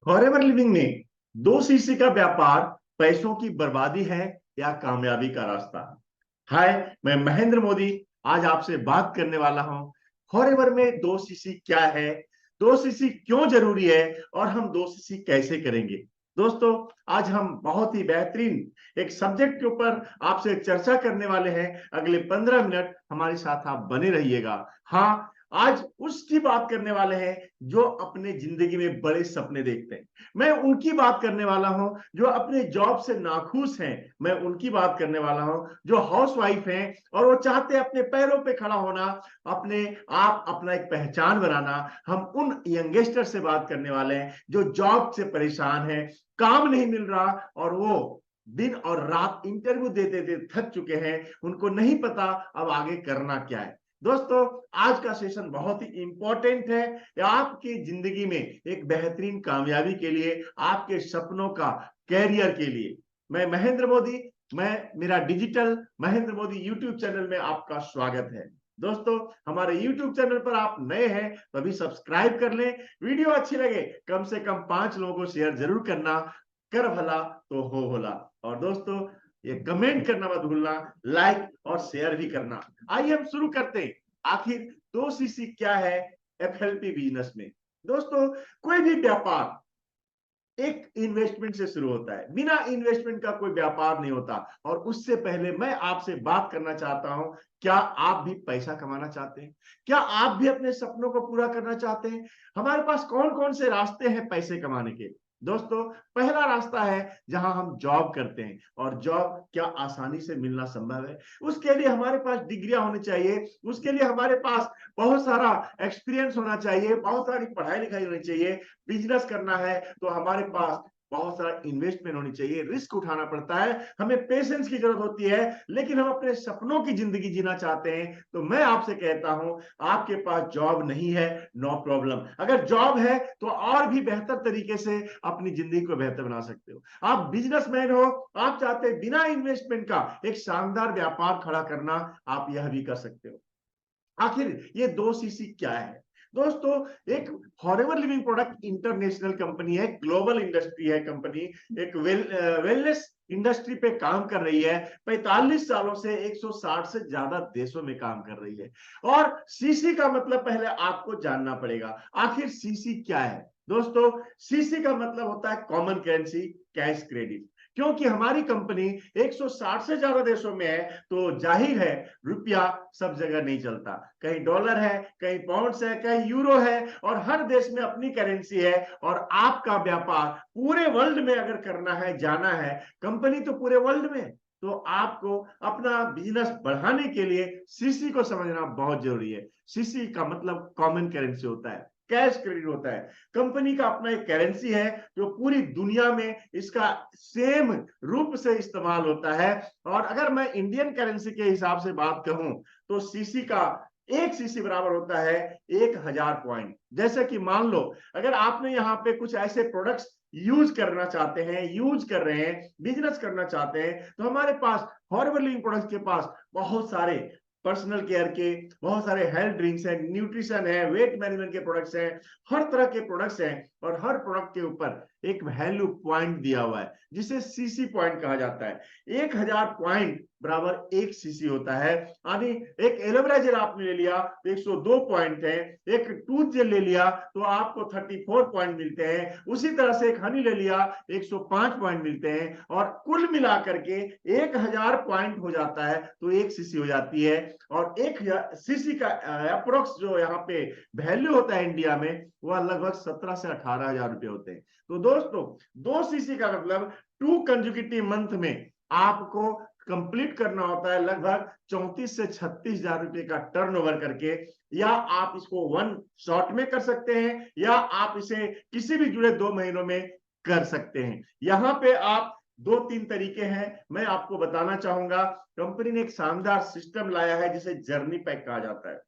Forever living में 2 CC का व्यापार पैसों की बर्बादी है या कामयाबी का रास्ता। हाय, मैं महेंद्र मोदी आज आपसे बात करने वाला हूं। फॉरएवर में 2 सीसी क्या है, 2 सीसी क्यों जरूरी है और हम 2 सीसी कैसे करेंगे। दोस्तों, आज हम बहुत ही बेहतरीन एक सब्जेक्ट के ऊपर आपसे चर्चा करने वाले हैं। अगले 15 मिनट हमारे साथ आप बने रहिएगा। हाँ, आज उसकी बात करने वाले हैं जो अपने जिंदगी में बड़े सपने देखते हैं। मैं उनकी बात करने वाला हूं जो अपने जॉब से नाखुश हैं। मैं उनकी बात करने वाला हूं जो हाउसवाइफ हैं और वो चाहते हैं अपने पैरों पे खड़ा होना, अपने आप अपना एक पहचान बनाना। हम उन यंगस्टर से बात करने वाले हैं जो जॉब से परेशान है, काम नहीं मिल रहा और वो दिन और रात इंटरव्यू देते देते थक चुके हैं। उनको नहीं पता अब आगे करना क्या है। दोस्तों, आज का सेशन बहुत ही इंपॉर्टेंट है आपकी जिंदगी में एक बेहतरीन कामयाबी के लिए, आपके सपनों का कैरियर के लिए। मैं महेंद्र मोदी, मेरा digital Mahendra Modi YouTube channel में आपका स्वागत है। दोस्तों, हमारे यूट्यूब चैनल पर आप नए हैं तो अभी सब्सक्राइब कर लें। वीडियो अच्छी लगे कम से कम 5 लोगों को शेयर जरूर करना। कर भला तो हो भला। और दोस्तों, ये कमेंट करना मत भूलना, लाइक और शेयर भी करना। आइए हम शुरू करते हैं। आखिर 2 सीसी क्या है एफएलपी बिजनेस में। दोस्तों, कोई भी व्यापार एक इन्वेस्टमेंट से शुरू होता है। बिना इन्वेस्टमेंट का कोई व्यापार नहीं होता। और उससे पहले मैं आपसे बात करना चाहता हूं, क्या आप भी पैसा कमाना चाहते हैं? क्या आप भी अपने सपनों को पूरा करना चाहते हैं? हमारे पास कौन कौन से रास्ते हैं पैसे कमाने के? दोस्तों, पहला रास्ता है जहां हम जॉब करते हैं। और जॉब क्या आसानी से मिलना संभव है? उसके लिए हमारे पास डिग्रियां होनी चाहिए, उसके लिए हमारे पास बहुत सारा एक्सपीरियंस होना चाहिए, बहुत सारी पढ़ाई लिखाई होनी चाहिए। बिजनेस करना है तो हमारे पास बहुत सारा इन्वेस्टमेंट होनी चाहिए, रिस्क उठाना पड़ता है, हमें पेशेंस की जरूरत होती है। लेकिन हम अपने सपनों की जिंदगी जीना चाहते हैं तो मैं आपसे कहता हूं, आपके पास जॉब नहीं है, नो प्रॉब्लम। अगर जॉब है तो और भी बेहतर तरीके से अपनी जिंदगी को बेहतर बना सकते हो। आप बिजनेसमैन हो, आप चाहते हैं बिना इन्वेस्टमेंट का एक शानदार व्यापार खड़ा करना, आप यह भी कर सकते हो। आखिर ये 2 सीसी क्या है? दोस्तों, एक forever living product international company है, ग्लोबल इंडस्ट्री है कंपनी। एक वेलनेस इंडस्ट्री पे काम कर रही है। 45 सालों से 160 से ज्यादा देशों में काम कर रही है। और सीसी का मतलब पहले आपको जानना पड़ेगा। आखिर सीसी क्या है? दोस्तों, सीसी का मतलब होता है कॉमन करेंसी, कैश क्रेडिट। क्योंकि हमारी कंपनी 160 से ज्यादा देशों में है तो जाहिर है रुपया सब जगह नहीं चलता। कहीं डॉलर है, कहीं पाउंड्स है, कहीं यूरो है और हर देश में अपनी करेंसी है। और आपका व्यापार पूरे वर्ल्ड में अगर करना है, जाना है, कंपनी तो पूरे वर्ल्ड में, तो आपको अपना बिजनेस बढ़ाने के लिए सीसी को समझना बहुत जरूरी है। सीसी का मतलब कॉमन करेंसी होता है, कैश क्रेडिट होता है। कंपनी का अपना एक करेंसी है जो पूरी दुनिया में इसका सेम रूप से इस्तेमाल होता है। और अगर मैं इंडियन करेंसी के हिसाब से बात कहूं तो सीसी का 1 सीसी बराबर होता है 1000 पॉइंट। जैसे कि मान लो अगर आपने यहाँ पे कुछ ऐसे प्रोडक्ट्स यूज करना चाहते हैं, यूज कर रहे हैं, बिजनेस करना चाहते हैं, तो हमारे पास फॉरएवर लिविंग प्रोडक्ट्स के पास बहुत सारे पर्सनल केयर के, बहुत सारे हेल्थ ड्रिंक्स हैं, न्यूट्रिशन है, वेट मैनेजमेंट के प्रोडक्ट्स हैं, हर तरह के प्रोडक्ट्स हैं। और हर प्रोडक्ट के ऊपर एक वैल्यू पॉइंट दिया हुआ है जिसे सीसी पॉइंट कहा जाता है। 1000 पॉइंट बराबर 1 सीसी होता है। यानी एक एलोवेरा जेल आपने ले लिया तो 102 पॉइंट है, एक टूथ जेल ले लिया तो आपको 34 पॉइंट मिलते हैं, उसी तरह से एक हनी ले लिया 105 पॉइंट मिलते हैं। और कुल मिलाकर के 1000 पॉइंट हो जाता है तो 1 सीसी हो जाती है। और 1 सीसी का अप्रोक्स जो यहाँ पे वैल्यू होता है इंडिया में, वह लगभग 17 से 18 हजार रुपए होते हैं। तो दोस्तों, 2 सीसी का मतलब 2 कंसेक्यूटिव मंथ में आपको कंप्लीट करना होता है लगभग 34 से 36 हजार रुपए का टर्नओवर करके। या आप इसको वन शॉट में कर सकते हैं या आप इसे किसी भी जुड़े 2 महीनों में कर सकते हैं। यहां पे आप 2-3 तरीके हैं, मैं आपको बताना चाहूंगा। कंपनी ने एक शानदार सिस्टम लाया है जिसे जर्नी पैक कहा जाता है।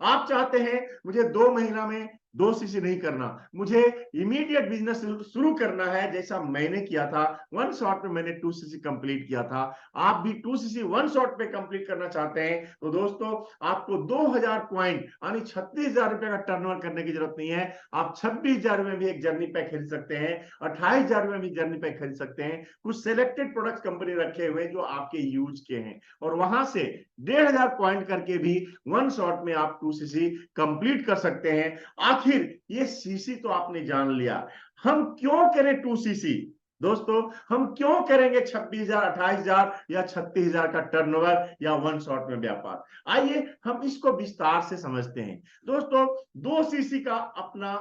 आप चाहते हैं मुझे 2 महीना में 2 सीसी नहीं करना, मुझे इमीडिएट बिजनेस शुरू करना है जैसा मैंने किया था, वन शॉट में मैंने 2 सीसी कंप्लीट किया था। आप भी 2 सीसी वन शॉट में कंप्लीट करना चाहते हैं तो दोस्तों आपको 2000 पॉइंट यानी 36,000 रुपए का टर्नओवर करने की जरूरत नहीं है। आप 26,000 में भी एक जर्नी पैक खरीद सकते हैं, 28,000 में भी जर्नी पैक खरीद सकते हैं। कुछ सिलेक्टेड प्रोडक्ट्स कंपनी रखे हुए जो आपके यूज के हैं, और वहां से 1,500 पॉइंट करके भी वन शॉट में आप 2 सीसी कंप्लीट कर सकते हैं। आखिर ये सीसी तो आपने जान लिया, हम क्यों करें 2 सीसी? दोस्तों हम क्यों करेंगे 26,000, 28,000 या 36,000 का टर्नओवर या वन शॉट में व्यापार? आइए हम इसको विस्तार से समझते हैं। दोस्तों 2 सीसी का अपना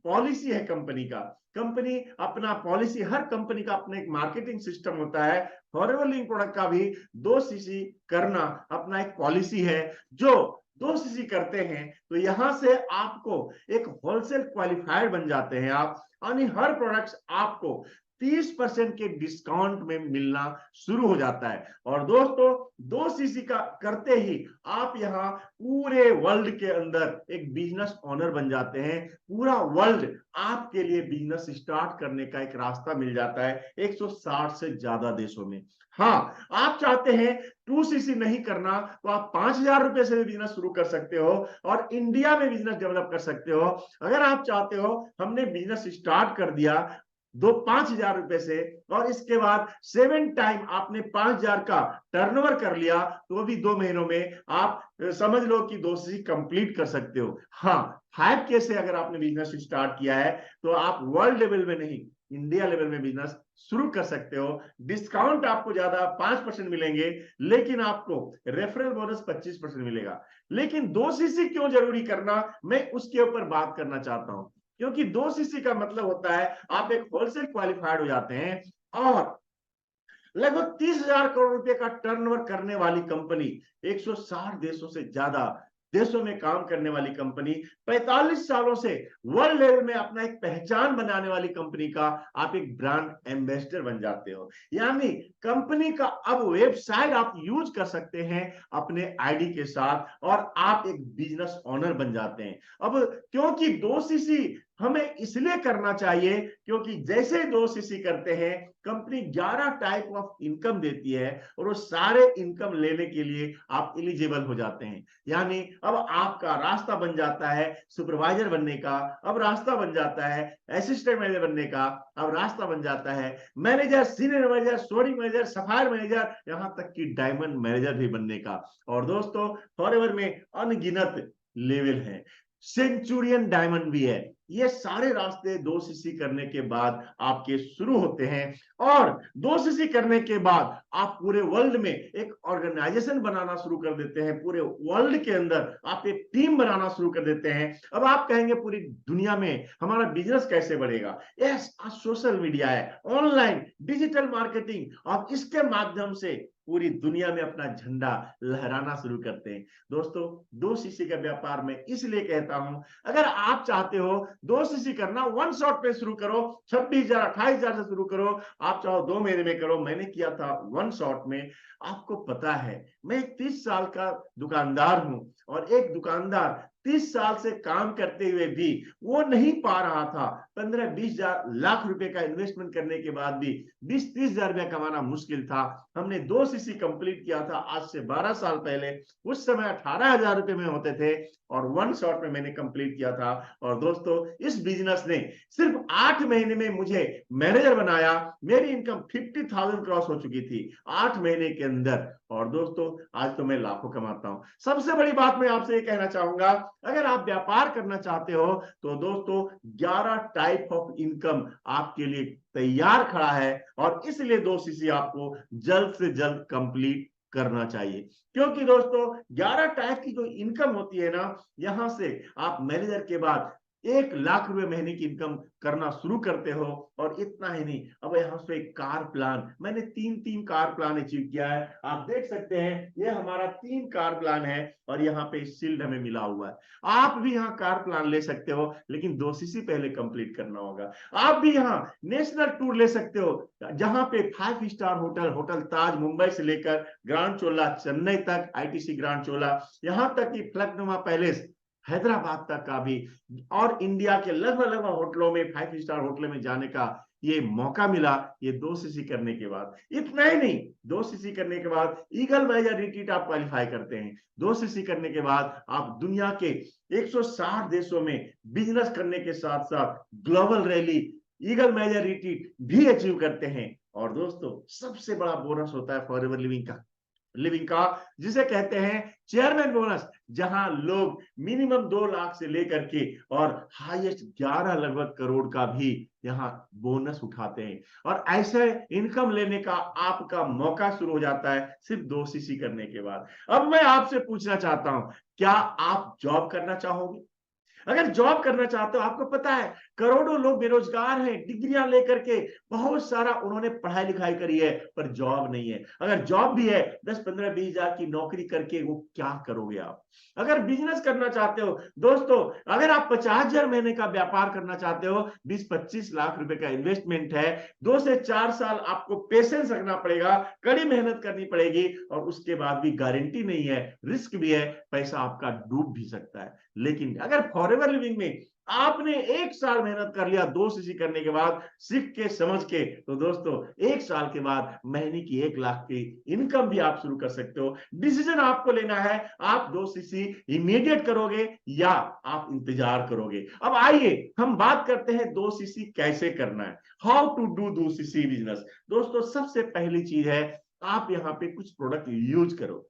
पॉलिसी है कंपनी का। कंपनी अपना पॉलिसी, हर कंपनी का अपना एक मार्केटिंग सिस्टम होता है। फॉरएवर लिंक प्रोडक्ट का भी 2 सीसी करना अपना एक पॉलिसी है। जो 2 सीसी करते हैं तो यहां से आपको एक होलसेल क्वालिफायर बन जाते हैं आप, यानी हर प्रोडक्ट्स आपको 30% के डिस्काउंट में मिलना शुरू हो जाता है। और दोस्तों 2 सीसी का करते ही आप यहाँ पूरे वर्ल्ड के अंदर एक बिजनेस ओनर बन जाते हैं। पूरा वर्ल्ड आपके लिए बिजनेस स्टार्ट करने का एक रास्ता मिल जाता है 160 से ज्यादा देशों में। हाँ, आप चाहते हैं 2 सीसी नहीं करना तो आप 5,000 रुपए से भी बिजनेस शुरू कर सकते हो और इंडिया में बिजनेस डेवलप कर सकते हो। अगर आप चाहते हो हमने बिजनेस स्टार्ट कर दिया 5,000 रुपए से और इसके बाद 7 टाइम आपने 5,000 का टर्नओवर कर लिया तो भी 2 महीनों में आप समझ लो कि 2 सीसी कंप्लीट कर सकते हो। हाँ, 5K से अगर आपने बिजनेस स्टार्ट किया है तो आप वर्ल्ड लेवल में नहीं, इंडिया लेवल में बिजनेस शुरू कर सकते हो। डिस्काउंट आपको ज्यादा 5% मिलेंगे, लेकिन आपको रेफरल बोनस 25% मिलेगा। लेकिन 2 सीसी क्यों जरूरी करना, मैं उसके ऊपर बात करना चाहता हूं। क्योंकि 2 सीसी का मतलब होता है आप एक होलसेल क्वालिफाइड हो जाते हैं और लगभग 30,000 करोड़ रुपए का टर्नओवर करने वाली कंपनी, 160 देशों से ज्यादा देशों में काम करने वाली कंपनी, 45 सालों से वर्ल्ड लेवल में अपना एक पहचान बनाने वाली कंपनी का आप एक ब्रांड एम्बेसडर बन जाते हो। यानी कंपनी का अब वेबसाइट आप यूज कर सकते हैं अपने आईडी के साथ और आप एक बिजनेस ओनर बन जाते हैं। अब क्योंकि 2 सीसी हमें इसलिए करना चाहिए क्योंकि जैसे 2 सीसी करते हैं कंपनी 11 टाइप ऑफ इनकम देती है और वो सारे इनकम लेने के लिए आप एलिजिबल हो जाते हैं। यानी अब आपका रास्ता बन जाता है सुपरवाइजर बनने का, अब रास्ता बन जाता है असिस्टेंट मैनेजर बनने का, अब रास्ता बन जाता है manager, senior manager, zoning manager, sapphire manager, यहां तक कि डायमंड मैनेजर भी बनने का। और दोस्तों फॉरएवर में अनगिनत लेवल है, सेंचुरियन डायमंड भी है। ये सारे रास्ते 2 सीसी करने के बाद आपके शुरू होते हैं और 2 सीसी करने के बाद आप पूरे वर्ल्ड में एक ऑर्गेनाइजेशन बनाना शुरू कर देते हैं। पूरे वर्ल्ड के अंदर आप एक टीम बनाना शुरू कर देते हैं। अब आप कहेंगे पूरी दुनिया में हमारा बिजनेस कैसे बढ़ेगा? यस, आज सोशल मीडिया है, ऑनलाइन डिजिटल मार्केटिंग, और इसके माध्यम से पूरी दुनिया में अपना झंडा लहराना शुरू करते हैं। दोस्तों 2 सीसी का व्यापार मैं इसलिए कहता हूं, अगर आप चाहते हो 2 सीसी करना, वन शॉट पे शुरू करो, 26,000 28,000 से शुरू करो। आप चाहो 2 महीने में करो, मैंने किया था वन शॉट में। आपको पता है मैं 30 साल का दुकानदार हूं और एक दुकानदार 30 साल से काम करते हुए भी वो नहीं पा रहा था। 15-20 लाख रुपए का इन्वेस्टमेंट करने के बाद भी 20-30,000 रुपया कमाना मुश्किल था। हमने 2 सीसी कंप्लीट किया था आज से 12 साल पहले। उस समय 18,000 रुपए में होते थे और वन शॉट में मैंने कंप्लीट किया था। और दोस्तों इस बिजनेस ने सिर्फ 8 महीने में मुझे मैनेजर बनाया। मेरी इनकम 50,000 क्रॉस हो चुकी थी 8 महीने के अंदर। और दोस्तों आज तो मैं लाखों कमाता हूं। सबसे बड़ी बात मैं आपसे ये कहना चाहूंगा, अगर आप व्यापार करना चाहते हो तो दोस्तों 11 टाइप ऑफ इनकम आपके लिए तैयार खड़ा है और इसलिए 2 सीसी आपको जल्द से जल्द कंप्लीट करना चाहिए। क्योंकि दोस्तों 11 टाइप की जो इनकम होती है ना, यहां से आप मैनेजर के बाद 1,00,000 रुपए महीने की इनकम करना शुरू करते हो। और इतना ही नहीं, अब यहाँ से एक कार प्लान, मैंने 3 कार प्लान अचीव किया है। आप देख सकते हैं ये हमारा 3 कार प्लान है और यहाँ पे शील्ड हमें मिला हुआ है। आप भी यहाँ कार प्लान ले सकते हो, लेकिन 2 सीसी पहले कंप्लीट करना होगा। आप भी यहाँ नेशनल टूर ले सकते हो, जहां पे 5 स्टार होटल, होटल ताज मुंबई से लेकर ग्रांड चोला चेन्नई तक, आईटीसी ग्रांड चोला, यहां तक कि फ्लैगनुमा पैलेस हैदराबाद तक का भी और इंडिया के लगभग लगभग होटलों में, 5 स्टार होटलों में जाने का ये मौका मिला, ये 2 सीसी करने के बाद। इतना ही नहीं, 2 सीसी करने के बाद ईगल मेजर रिट्रीट आप क्वालिफाई करते हैं। 2 सीसी करने के बाद आप दुनिया के 160 देशों में बिजनेस करने के साथ साथ global rally, eagle major retreat भी अचीव करते हैं। और दोस्तों सबसे बड़ा बोनस होता है फॉरएवर लिविंग का, जिसे कहते हैं चेयरमैन बोनस, जहां लोग मिनिमम 2 लाख से लेकर के और हाईएस्ट 11 लगभग करोड़ का भी यहां बोनस उठाते हैं। और ऐसे इनकम लेने का आपका मौका शुरू हो जाता है सिर्फ 2 सीसी करने के बाद। अब मैं आपसे पूछना चाहता हूं, क्या आप जॉब करना चाहोगे? अगर जॉब करना चाहते हो, आपको पता है करोड़ों लोग बेरोजगार हैं, डिग्रियां लेकर के बहुत सारा उन्होंने पढ़ाई लिखाई करी है पर जॉब नहीं है। अगर जॉब भी है 10-15-20 हजार की नौकरी करके वो क्या करोगे आप? अगर बिजनेस करना चाहते हो दोस्तों, अगर आप 50,000 महीने का व्यापार करना चाहते हो, 20-25 लाख रुपए का इन्वेस्टमेंट है, 2 से 4 साल आपको पेशेंस रखना पड़ेगा, कड़ी मेहनत करनी पड़ेगी और उसके बाद भी गारंटी नहीं है, रिस्क भी है, पैसा आपका डूब भी सकता है। लेकिन अगर फॉरएवर लिविंग में आपने 1 साल मेहनत कर लिया 2 सीसी करने के बाद, सीख के समझ के, तो दोस्तों 1 साल के बाद महीने की 1 लाख की इनकम भी आप शुरू कर सकते हो। डिसीजन आपको लेना है, आप 2 सीसी इमीडिएट करोगे या आप इंतजार करोगे। अब आइए हम बात करते हैं 2 सीसी कैसे करना है, how to do 2 CC business. दोस्तों सबसे पहली चीज है, आप यहाँ पे कुछ प्रोडक्ट यूज करो,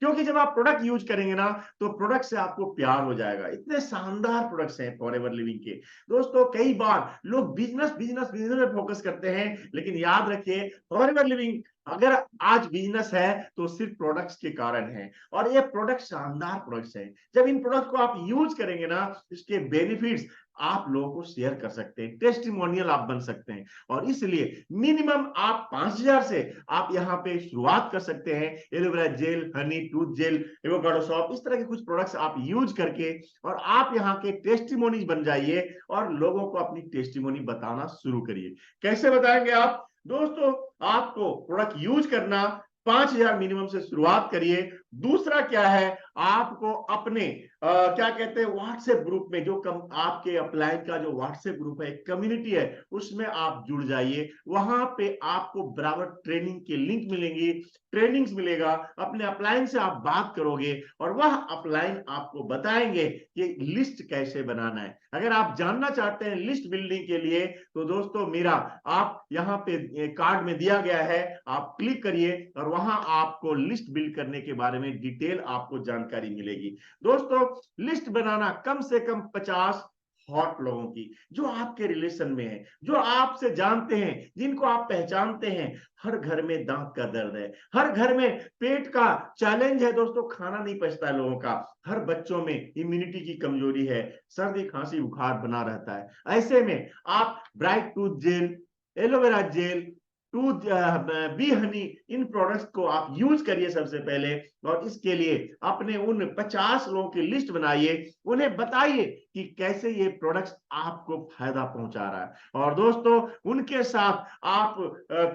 क्योंकि जब आप प्रोडक्ट यूज करेंगे ना तो प्रोडक्ट से आपको प्यार हो जाएगा। इतने शानदार प्रोडक्ट्स हैं फॉरएवर लिविंग के। दोस्तों कई बार लोग बिजनेस बिजनेस बिजनेस में फोकस करते हैं, लेकिन याद रखिए फॉरएवर लिविंग अगर आज बिजनेस है तो सिर्फ प्रोडक्ट्स के कारण है, और ये प्रोडक्ट शानदार प्रोडक्ट्स हैं। जब इन प्रोडक्ट को आप यूज करेंगे ना, इसके बेनिफिट्स आप लोगों को शेयर कर सकते हैं, टेस्टिमोनियल आप बन सकते हैं। और इसलिए मिनिमम आप 5,000 से आप यहाँ पे शुरुआत कर सकते हैं। Aloe vera gel, honey tooth gel, avocado soap, इस तरह के कुछ प्रोडक्ट्स आप यूज करके और आप यहाँ के टेस्टिमोनीज बन जाइए और लोगों को अपनी टेस्टिमोनी बताना शुरू करिए। कैसे बताएंगे आप? दोस्तों आपको प्रोडक्ट यूज करना, 5,000 मिनिमम से शुरुआत करिए। दूसरा क्या है, आपको अपने क्या कहते हैं व्हाट्सएप ग्रुप में, जो आपके अप्लायंस का जो व्हाट्सएप ग्रुप है, कम्युनिटी है, उसमें आप जुड़ जाइए। वहां पे आपको बराबर ट्रेनिंग के लिंक मिलेंगी, ट्रेनिंग्स मिलेगा, अपने अपलाइन से आप बात करोगे और वह अपलाइन आपको बताएंगे कि लिस्ट कैसे बनाना है। अगर आप जानना चाहते हैं लिस्ट बिल्डिंग के लिए, तो दोस्तों मेरा आप यहाँ पे कार्ड में दिया गया है, आप क्लिक करिए और वहां आपको लिस्ट बिल्ड करने के बारे में डिटेल आपको जानकारी मिलेगी। दोस्तों लिस्ट बनाना कम से कम 50 हॉट लोगों की, जो आपके रिलेशन में है, जो आपसे जानते हैं, जिनको आप पहचानते हैं। हर घर में दांत का दर्द है, हर घर में पेट का चैलेंज है दोस्तों, खाना नहीं पचता है लोगों का, हर बच्चों में इम्यूनिटी की कमजोरी है, सर्दी खांसी बुखार बना रहता है। ऐसे में आप bright tooth gel, aloe vera gel, tooth be honey, इन प्रोडक्ट्स को आप यूज करिए सबसे पहले। और इसके लिए अपने उन 50 लोगों की लिस्ट बनाइए, उन्हें बताइए कि कैसे ये प्रोडक्ट्स आपको फायदा पहुंचा रहा है। और दोस्तों उनके साथ आप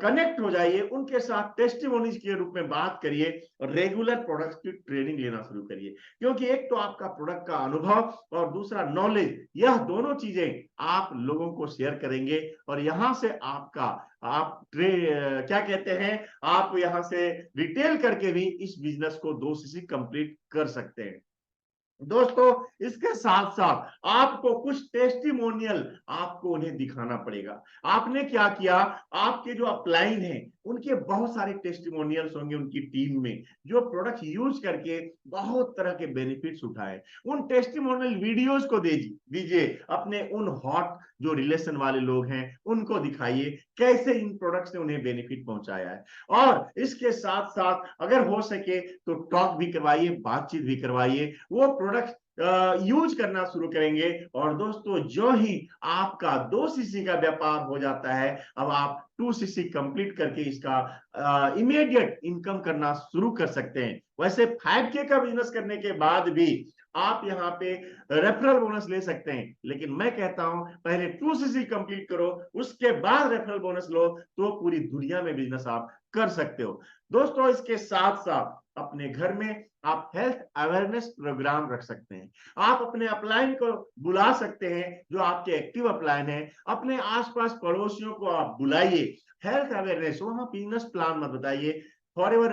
कनेक्ट हो जाइए, उनके साथ टेस्टिमोनीज के रूप में बात करिए और रेगुलर प्रोडक्ट्स की ट्रेनिंग लेना शुरू करिए। क्योंकि एक तो आपका प्रोडक्ट का अनुभव और दूसरा नॉलेज, यह दोनों चीजें आप लोगों को शेयर करेंगे और यहां से आपका क्या कहते हैं, आप यहां से रिटेल करके भी इस बिजनेस को 2 सीसी कंप्लीट कर सकते हैं। दोस्तों इसके साथ साथ आपको कुछ टेस्टिमोनियल आपको उन्हें दिखाना पड़ेगा। आपने क्या किया, आपके जो अपलाइन है उनके बहुत सारे टेस्टिमोनियल्स होंगे उनकी टीम में, जो प्रोडक्ट यूज करके बहुत तरह के बेनिफिट्स उठाए। उन टेस्टिमोनियल वीडियोस को दीजिए अपने उन हॉट जो रिलेशन वाले लोग हैं उनको दिखाइए कैसे इन प्रोडक्ट्स ने उन्हें बेनिफिट पहुंचाया है। और इसके साथ साथ अगर हो सके तो टॉक भी करवाइए, बातचीत भी करवाइए, वो प्रोडक्ट यूज करना शुरू करेंगे। और दोस्तों जो ही आपका 2 सीसी का व्यापार हो जाता है, अब आप 2 सीसी कंप्लीट करके इसका इमीडिएट इनकम करना शुरू कर सकते हैं। वैसे 5K का बिजनेस करने के बाद भी आप यहाँ पे रेफरल बोनस ले सकते हैं, लेकिन मैं कहता हूं पहले 2 सीसी कंप्लीट करो, उसके बाद रेफरल बोनस लो, तो पूरी दुनिया में बिजनेस आप कर सकते हो। दोस्तों इसके साथ साथ अपने घर में आप हेल्थ अवेयरनेस प्रोग्राम रख सकते हैं। आप अपने अपलाइन को बुला सकते हैं, जो आपके एक्टिव अपलाइन है, अपने आसपास पड़ोसियों को आप बुलाइए। हेल्थ अवेयरनेस, वहां बिजनेस प्लान मत बताइए, फॉरएवर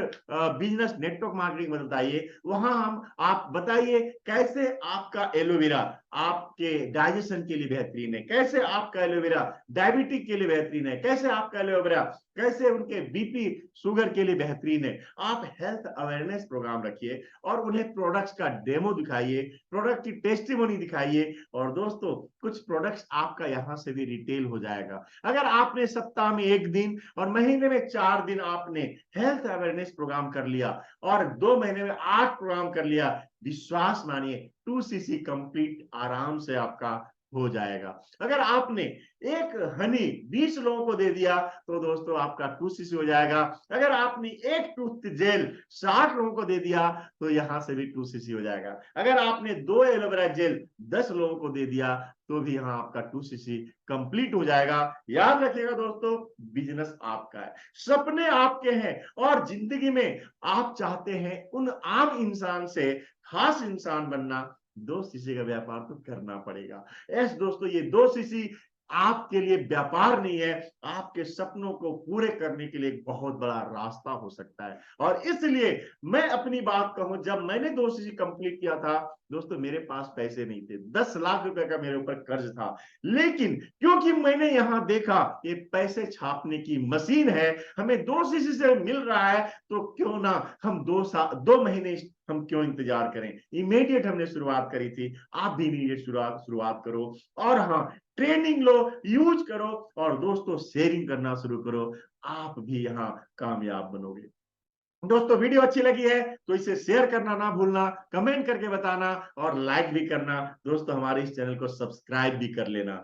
बिजनेस नेटवर्क मार्केटिंग मत बताइए, वहां हम आप बताइए कैसे आपका एलोवेरा आपके डाइजेशन के लिए बेहतरीन है, कैसे आपका एलोवेरा डायबिटिक के लिए बेहतरीन है, कैसे आपका एलोवेरा कैसे उनके बीपी शुगर के लिए बेहतरीन है। आप हेल्थ अवेयरनेस प्रोग्राम रखिए और उन्हें प्रोडक्ट्स का डेमो दिखाइए, प्रोडक्ट की टेस्टिमोनी दिखाइए। और दोस्तों, कुछ प्रोडक्ट्स आपका यहां से भी रिटेल हो जाएगा। अगर आपने सप्ताह में 1 दिन और महीने में 4 दिन आपने हेल्थ अवेयरनेस प्रोग्राम कर लिया और 2 महीने में 8 प्रोग्राम कर लिया, विश्वास मानिए 2cc कंप्लीट आराम से आपका हो जाएगा। अगर आपने एक हनी 20 लोगों को दे दिया तो दोस्तों आपका 2cc हो जाएगा। अगर आपने एक टूथ जेल 60 लोगों को दे दिया तो यहां से भी 2cc हो जाएगा। अगर आपने 2 एलोवेरा जेल 10 लोगों को दे दिया तो भी यहाँ आपका 2cc कंप्लीट हो जाएगा। याद रखिएगा दोस्तों, बिजनेस आपका है, सपने आपके हैं और जिंदगी में आप चाहते हैं उन आम इंसान से खास इंसान बनना, 2cc का व्यापार तो करना पड़ेगा। यस दोस्तों, ये 2cc आपके लिए व्यापार नहीं है, आपके सपनों को पूरे करने के लिए एक बहुत बड़ा रास्ता हो सकता है। और इसलिए मैं अपनी बात कहूं, जब मैंने 2cc कंप्लीट किया था दोस्तों, मेरे पास पैसे नहीं थे, 10 लाख रुपए का मेरे ऊपर कर्ज था, लेकिन क्योंकि मैंने यहां देखा ये पैसे छापने की मशीन है, हमें 2cc से मिल रहा है, तो क्यों ना हम 2 महीने हम क्यों इंतजार करें। इमीडिएट हमने शुरुआत करी थी, आप भी इमीडिएट शुरुआत करो और हाँ, ट्रेनिंग लो, यूज करो और दोस्तों शेयरिंग करना शुरू करो, आप भी यहाँ कामयाब बनोगे। दोस्तों, वीडियो अच्छी लगी है तो इसे शेयर करना ना भूलना, कमेंट करके बताना और लाइक भी करना। दोस्तों, हमारे इस चैनल को सब्सक्राइब भी कर लेना।